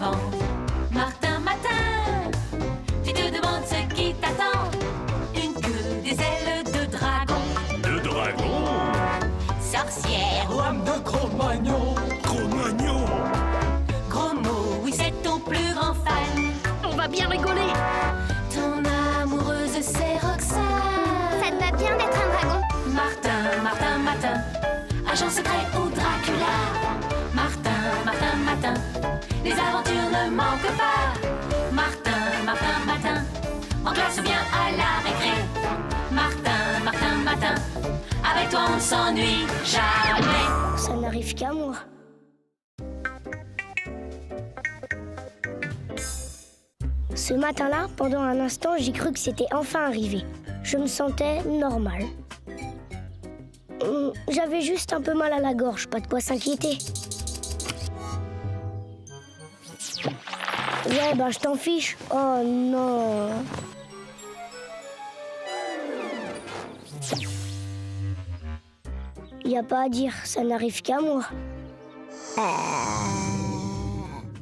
avant. Martin, Matin, tu te demandes ce qui t'attend. Une queue, des ailes de dragon. De dragon? Sorcière ou Lame de Cro-Magnon. Cro-Magnon? gros mot, oui c'est ton plus grand fan. On va bien rigoler. Ton amoureuse c'est Roxane. Ça te va bien d'être un dragon? Martin, Martin, Matin, agent secret ou Dracula. Martin, Martin, Matin, les aventures ne manquent pas. Martin, Martin, Matin, en classe ou bien à la récré. Martin, Martin, Matin, avec toi on ne s'ennuie jamais. Ça n'arrive qu'à moi. Ce matin-là, pendant un instant, j'ai cru que c'était enfin arrivé. Je me sentais normal. J'avais juste un peu mal à la gorge, pas de quoi s'inquiéter. Ouais, ben je t'en fiche. Oh non. Y a pas à dire, ça n'arrive qu'à moi.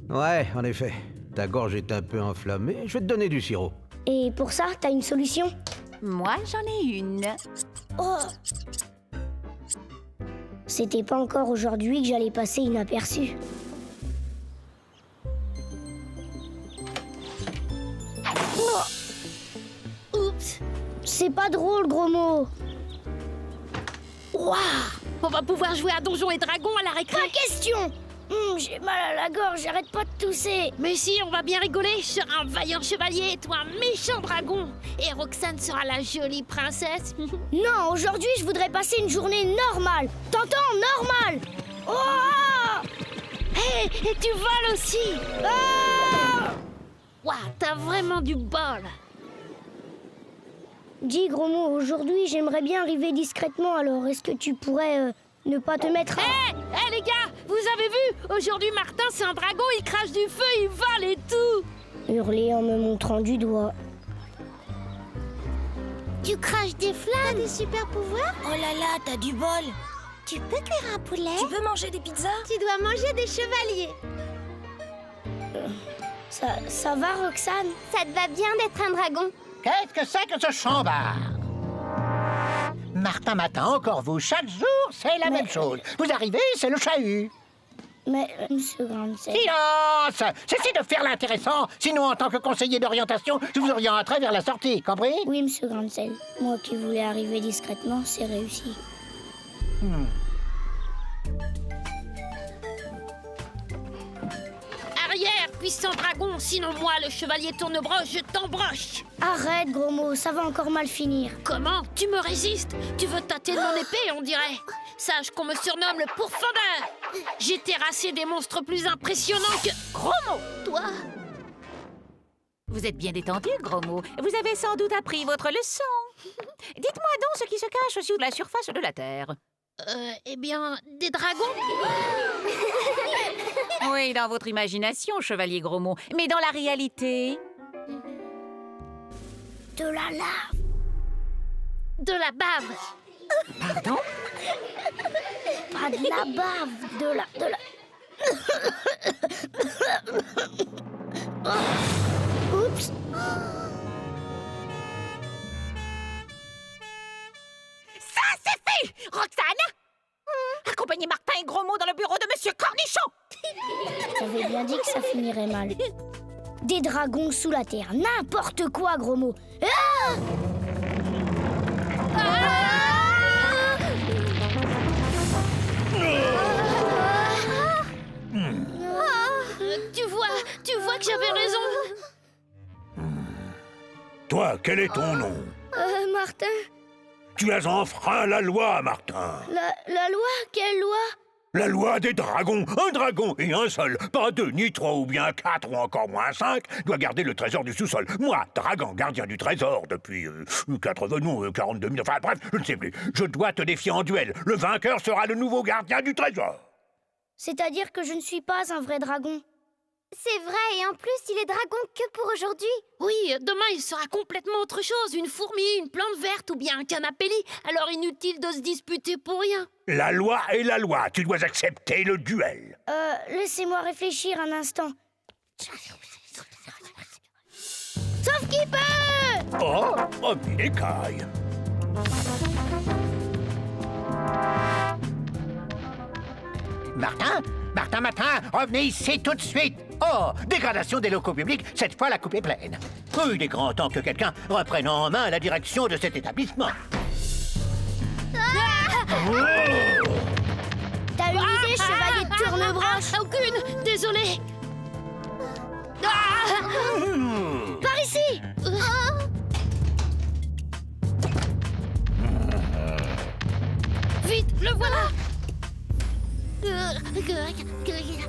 Ouais, en effet. Ta gorge est un peu enflammée. Je vais te donner du sirop. Et pour ça, t'as une solution? Moi, j'en ai une. Oh! C'était pas encore aujourd'hui que j'allais passer inaperçu. Oh! Oups! C'est pas drôle, gros mot! Waouh! On va pouvoir jouer à Donjons et Dragons à la récré. Pas question! J'ai mal à la gorge, j'arrête pas de tousser. Mais si, on va bien rigoler. Je serai un vaillant chevalier et toi un méchant dragon. Et Roxane sera la jolie princesse. Non, aujourd'hui, je voudrais passer une journée normale. T'entends? Normale! Oh! Hé, et tu voles aussi. Ah! Waouh, t'as vraiment du bol. Dis, gros mot, aujourd'hui, j'aimerais bien arriver discrètement, alors est-ce que tu pourrais ne pas te mettre... Hé, les gars, vous avez vu? Aujourd'hui, Martin, c'est un dragon, il crache du feu, il vole et tout. Hurler en me montrant du doigt. Tu craches des flammes. T'as des super pouvoirs? Oh là là, t'as du bol. Tu peux cuire un poulet? Tu peux manger des pizzas? Tu dois manger des chevaliers. Ça va, Roxane? Ça te va bien d'être un dragon? Qu'est-ce que c'est que ce chambard? Martin Matin, encore vous, chaque jour, c'est la même chose. Vous arrivez, c'est le chahut. Mais, monsieur Grandsel... Silence! Cessez de faire l'intéressant, sinon en tant que conseiller d'orientation, je vous orienterai vers la sortie, compris? Oui, monsieur Grandsel. Moi qui voulais arriver discrètement, c'est réussi. Arrière, puissant dragon, sinon moi, le chevalier tournebroche, je t'embroche. Arrête, gros mot, ça va encore mal finir. Comment? Tu me résistes? Tu veux tâter de mon épée, on dirait. Sache qu'on me surnomme le pourfendeur. J'ai terrassé des monstres plus impressionnants que... Gros mot, toi. Vous êtes bien détendu, gros mot. Vous avez sans doute appris votre leçon. Dites-moi donc ce qui se cache sous la surface de la Terre. Eh bien, des dragons? Oui, dans votre imagination, chevalier gros mot. Mais dans la réalité... De la lave. De la bave. Pardon? Pas de la bave, de la... Oups. Ça, c'est fait! Roxane! Accompagnez Martin et gros mot dans le bureau de Monsieur Cornichon! J'avais bien dit que ça finirait mal. Des dragons sous la terre, n'importe quoi, gros mot. Ah! Tu vois que j'avais raison. Toi, quel est ton nom? Martin, Tu as enfreint la loi, Martin. la loi? Quelle loi? La loi des dragons. Un dragon et un seul. Pas deux, ni trois, ou bien quatre, ou encore moins cinq, doit garder le trésor du sous-sol. Moi, dragon, gardien du trésor depuis 42 000, enfin bref, je ne sais plus. Je dois te défier en duel. Le vainqueur sera le nouveau gardien du trésor. C'est-à-dire que je ne suis pas un vrai dragon. C'est vrai, et en plus, il est dragon que pour aujourd'hui. Oui, demain, il sera complètement autre chose. Une fourmi, une plante verte ou bien un canapé lit. Alors inutile de se disputer pour rien. La loi est la loi. Tu dois accepter le duel. Laissez-moi réfléchir un instant. Sauf qui peut! Oh, mis l'écaille. Martin, revenez ici tout de suite. Oh, dégradation des locaux publics, cette fois la coupe est pleine. Oh, il est grand temps que quelqu'un reprenne en main la direction de cet établissement. T'as une idée, chevalier de tournebroche? Aucune, désolé. Par ici! Vite, le voilà. Reste caché.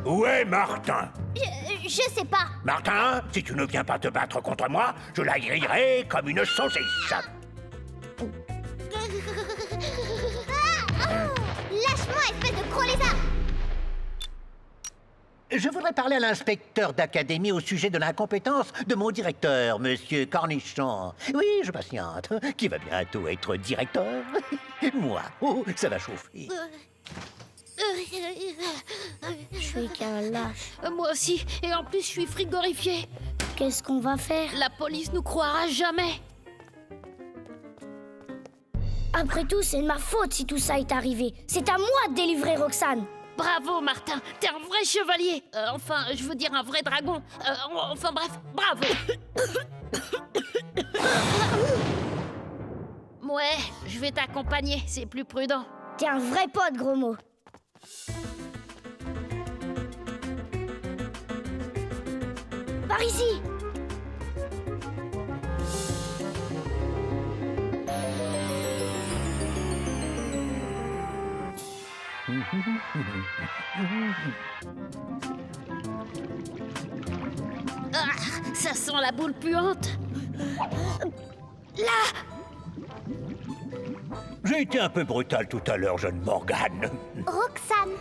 Où est Martin? Je sais pas. Martin, si tu ne viens pas te battre contre moi, je la grillerai comme une saucisse. Lâche-moi, espèce de gros lézard. Je voudrais parler à l'inspecteur d'académie au sujet de l'incompétence de mon directeur, Monsieur Cornichon. Oui, je patiente. Qui va bientôt être directeur? Moi. Oh, ça va chauffer. Je suis qu'un lâche. Moi aussi, et en plus je suis frigorifié. Qu'est-ce qu'on va faire? La police nous croira jamais. Après tout, c'est de ma faute si tout ça est arrivé. C'est à moi de délivrer Roxane. Bravo, Martin, t'es un vrai chevalier. Enfin, je veux dire un vrai dragon. Enfin bref, bravo. Ouais, je vais t'accompagner, c'est plus prudent. T'es un vrai pote, gros mot. Par ici! Ah, ça sent la boule puante. J'ai été un peu brutal tout à l'heure, jeune Morgane. Roxane.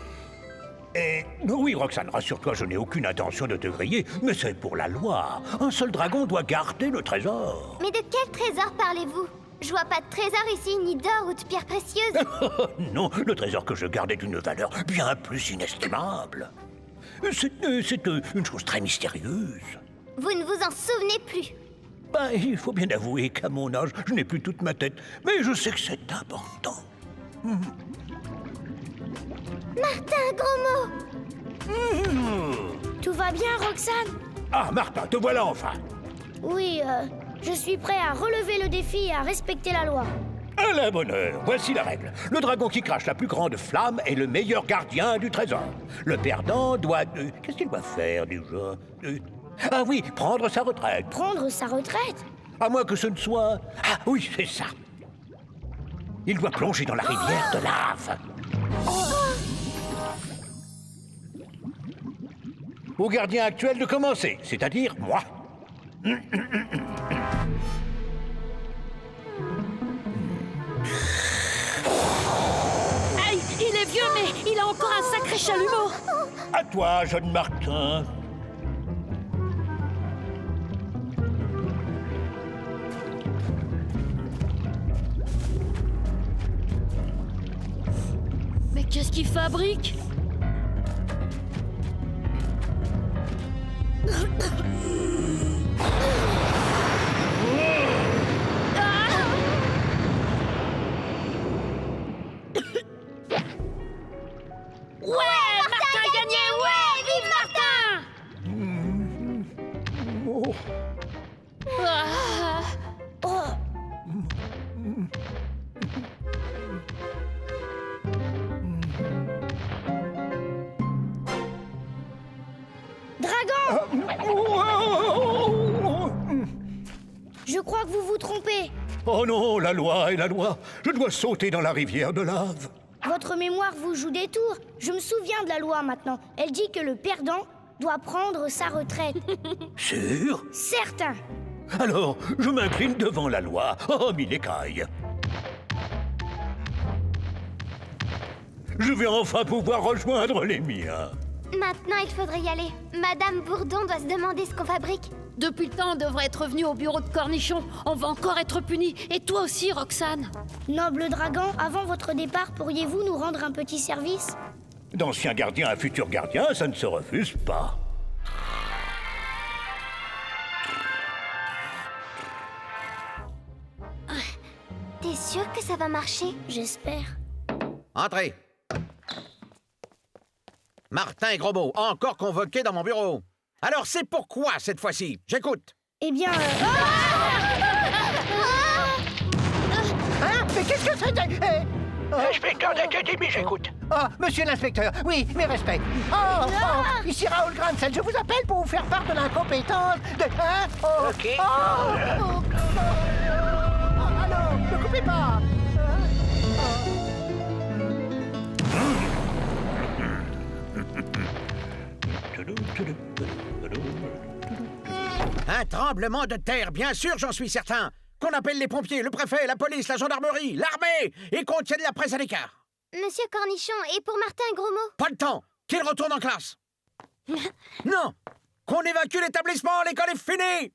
Et oui, Roxane, rassure-toi, je n'ai aucune intention de te griller, mais c'est pour la loi. Un seul dragon doit garder le trésor. Mais de quel trésor parlez-vous? Je vois pas de trésor ici, ni d'or ou de pierres précieuses. Non, le trésor que je garde est d'une valeur bien plus inestimable. C'est une chose très mystérieuse. Vous ne vous en souvenez plus. Ben, il faut bien avouer qu'à mon âge, je n'ai plus toute ma tête, mais je sais que c'est important. Martin, gros mot. Tout va bien, Roxane? Ah, Martin, te voilà enfin. Oui, je suis prêt à relever le défi et à respecter la loi. À la bonne heure, voici la règle. Le dragon qui crache la plus grande flamme est le meilleur gardien du trésor. Le perdant doit... qu'est-ce qu'il doit faire déjà? Ah oui, prendre sa retraite. Prendre sa retraite? À moins que ce ne soit... Ah oui, c'est ça. Il doit plonger dans la rivière de lave. Au gardien actuel de commencer, c'est-à-dire moi. Aïe, il est vieux, mais il a encore un sacré chalumeau. À toi, jeune Martin. Mais qu'est-ce qu'il fabrique? Ouais, Martin a gagné. Ouais, vive Martin. Ah. Dragon! Je crois que vous vous trompez. Oh non, la loi est la loi. Je dois sauter dans la rivière de lave. Votre mémoire vous joue des tours. Je me souviens de la loi maintenant. Elle dit que le perdant doit prendre sa retraite. Sûr? Certain. Alors, je m'incline devant la loi. Oh, mis l'écaille. Je vais enfin pouvoir rejoindre les miens. Maintenant, il faudrait y aller. Madame Bourdon doit se demander ce qu'on fabrique. Depuis le temps, on devrait être venu au bureau de Cornichon. On va encore être punis. Et toi aussi, Roxane. Noble dragon, avant votre départ, pourriez-vous nous rendre un petit service? D'ancien gardien à futur gardien, ça ne se refuse pas. T'es sûr que ça va marcher? J'espère. Entrez. Martin Grosmont, encore convoqué dans mon bureau. Alors c'est pourquoi cette fois-ci? J'écoute. Eh bien, Hein? Mais qu'est-ce que c'est? Inspecteur d'académie, j'écoute. Oh, monsieur l'inspecteur, oui, mes respects. Oh, ici Raoul Grandsel, je vous appelle pour vous faire part de l'incompétence de... Hein? Oh, Ok. Allô, ne coupez pas. Un tremblement de terre, bien sûr, j'en suis certain. Qu'on appelle les pompiers, le préfet, la police, la gendarmerie, l'armée, et qu'on tienne la presse à l'écart. Monsieur Cornichon, et pour Martin Grosmont? Pas le temps. Qu'il retourne en classe. Non. Qu'on évacue l'établissement, l'école est finie.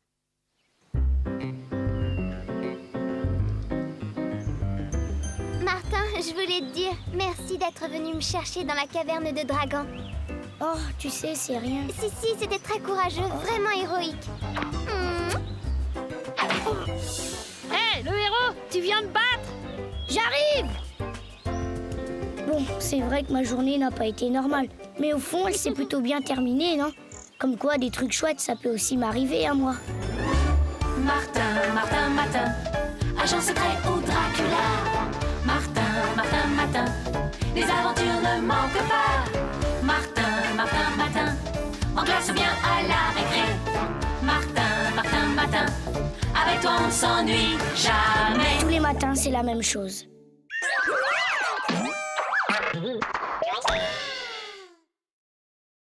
Martin, je voulais te dire merci d'être venu me chercher dans la caverne de dragon. oh, tu sais, c'est rien. Si, c'était très courageux, vraiment héroïque. Hé, le héros, tu viens de battre? J'arrive! Bon, c'est vrai que ma journée n'a pas été normale. Mais au fond, elle s'est plutôt bien terminée, non? Comme quoi, des trucs chouettes, ça peut aussi m'arriver à moi. Martin, Martin, Martin, agent secret ou Dracula. Martin, Martin, Martin, les aventures ne manquent pas. Martin, Martin, Martin, en classe ou bien à la récré. Martin, Martin, Martin, avec toi on ne s'ennuie jamais. Tous les matins, c'est la même chose.